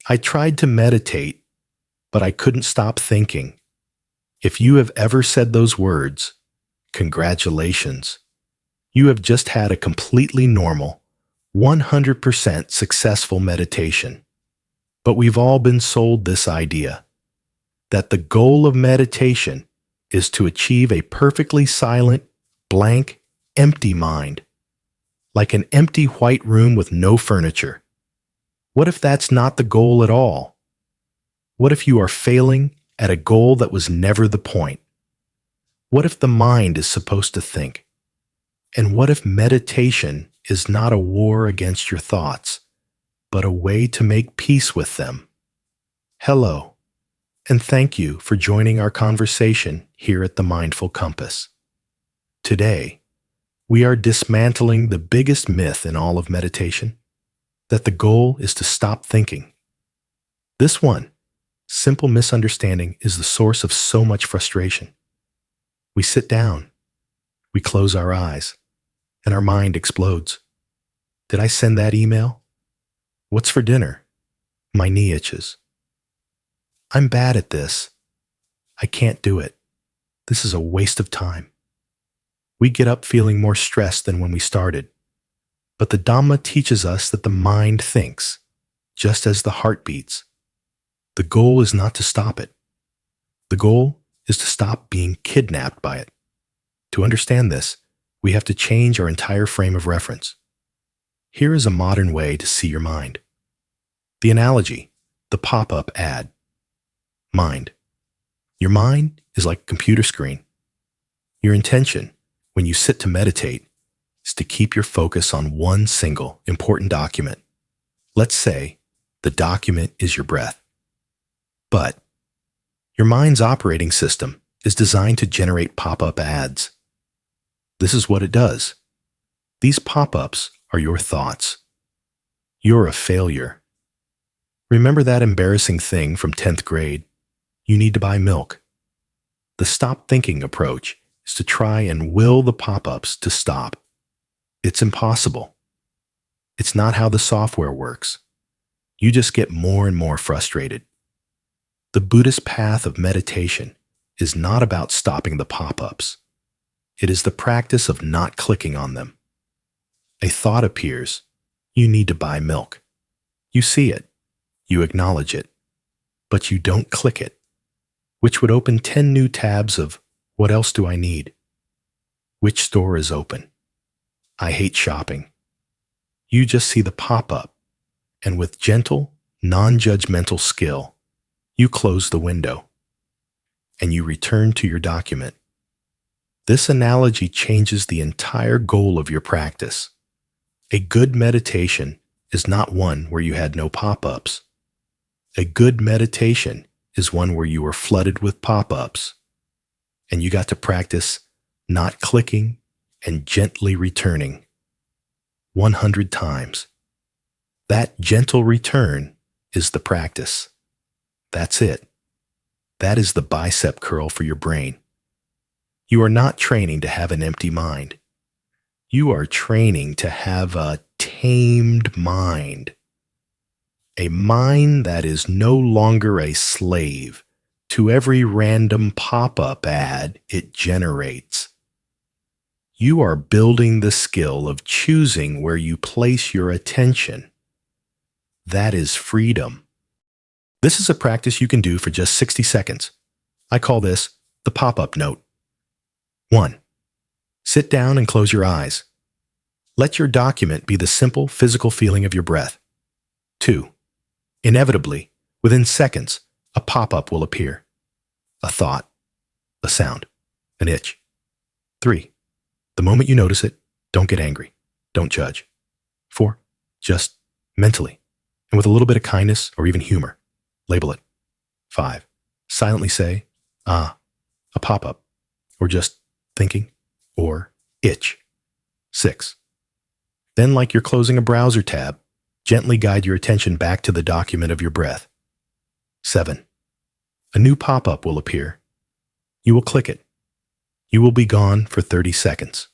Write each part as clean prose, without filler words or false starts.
I tried to meditate, but I couldn't stop thinking. If you have ever said those words, congratulations. You have just had a completely normal, 100% successful meditation. But we've all been sold this idea that the goal of meditation is to achieve a perfectly silent, blank, empty mind, like an empty white room with no furniture. What if that's not the goal at all? What if you are failing at a goal that was never the point? What if the mind is supposed to think? And what if meditation is not a war against your thoughts, but a way to make peace with them? Hello, and thank you for joining our conversation here at the Mindful Compass. Today, we are dismantling the biggest myth in all of meditation, that the goal is to stop thinking. This one simple misunderstanding is the source of so much frustration. We sit down, we close our eyes, and our mind explodes. Did I send that email? What's for dinner? My knee itches. I'm bad at this. I can't do it. This is a waste of time. We get up feeling more stressed than when we started. But the Dhamma teaches us that the mind thinks, just as the heart beats. The goal is not to stop it. The goal is to stop being kidnapped by it. To understand this, we have to change our entire frame of reference. Here is a modern way to see your mind. The analogy, the pop-up ad. Mind. Your mind is like a computer screen. Your intention, when you sit to meditate, is to keep your focus on one single important document. Let's say the document is your breath. But your mind's operating system is designed to generate pop-up ads. This is what it does. These pop-ups are your thoughts. You're a failure. Remember that embarrassing thing from 10th grade? You need to buy milk. The stop thinking approach is to try and will the pop-ups to stop. It's impossible. It's not how the software works. You just get more and more frustrated. The Buddhist path of meditation is not about stopping the pop-ups. It is the practice of not clicking on them. A thought appears. You need to buy milk. You see it. You acknowledge it. But you don't click it, which would open 10 new tabs of what else do I need? Which store is open? I hate shopping. You just see the pop-up, and with gentle, non-judgmental skill, you close the window, and you return to your document. This analogy changes the entire goal of your practice. A good meditation is not one where you had no pop-ups. A good meditation is one where you were flooded with pop-ups, and you got to practice not clicking and gently returning 100 times. That gentle return is the practice. That's it. That is the bicep curl for your brain. You are not training to have an empty mind. You are training to have a tamed mind. A mind that is no longer a slave to every random pop-up ad it generates. You are building the skill of choosing where you place your attention. That is freedom. This is a practice you can do for just 60 seconds. I call this the pop-up note. 1. Sit down and close your eyes. Let your document be the simple physical feeling of your breath. 2. Inevitably, within seconds, a pop-up will appear. A thought, a sound, an itch. 3. The moment you notice it, don't get angry. Don't judge. 4. Just mentally, and with a little bit of kindness or even humor, label it. 5. Silently say, a pop-up, or just thinking, or itch. 6. Then, like you're closing a browser tab, gently guide your attention back to the document of your breath. 7. A new pop-up will appear. You will click it. You will be gone for 30 seconds.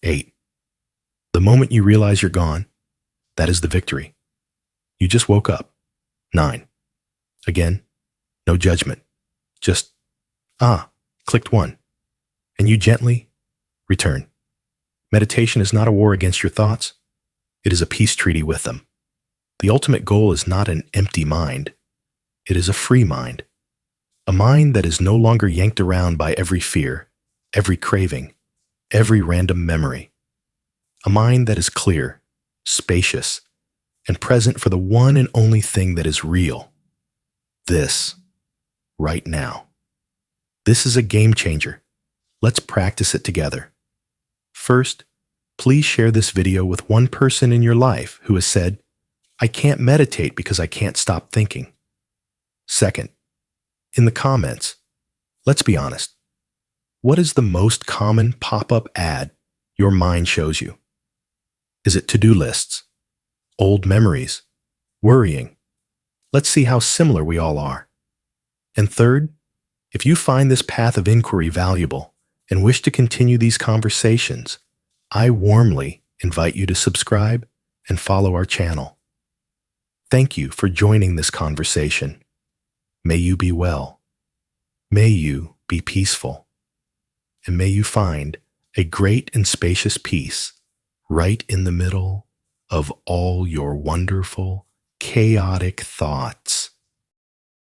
8. The moment you realize you're gone, that is the victory. You just woke up. 9. Again, no judgment. Just, clicked 1. And you gently return. Meditation is not a war against your thoughts. It is a peace treaty with them. The ultimate goal is not an empty mind. It is a free mind. A mind that is no longer yanked around by every fear, every craving, every random memory. A mind that is clear, spacious, and present for the one and only thing that is real. This, right now. This is a game changer. Let's practice it together. First, please share this video with one person in your life who has said, "I can't meditate because I can't stop thinking." Second, in the comments, let's be honest. What is the most common pop-up ad your mind shows you? Is it to-do lists, old memories, worrying? Let's see how similar we all are. And third, if you find this path of inquiry valuable and wish to continue these conversations, I warmly invite you to subscribe and follow our channel. Thank you for joining this conversation. May you be well. May you be peaceful. And may you find a great and spacious peace right in the middle of all your wonderful, chaotic thoughts.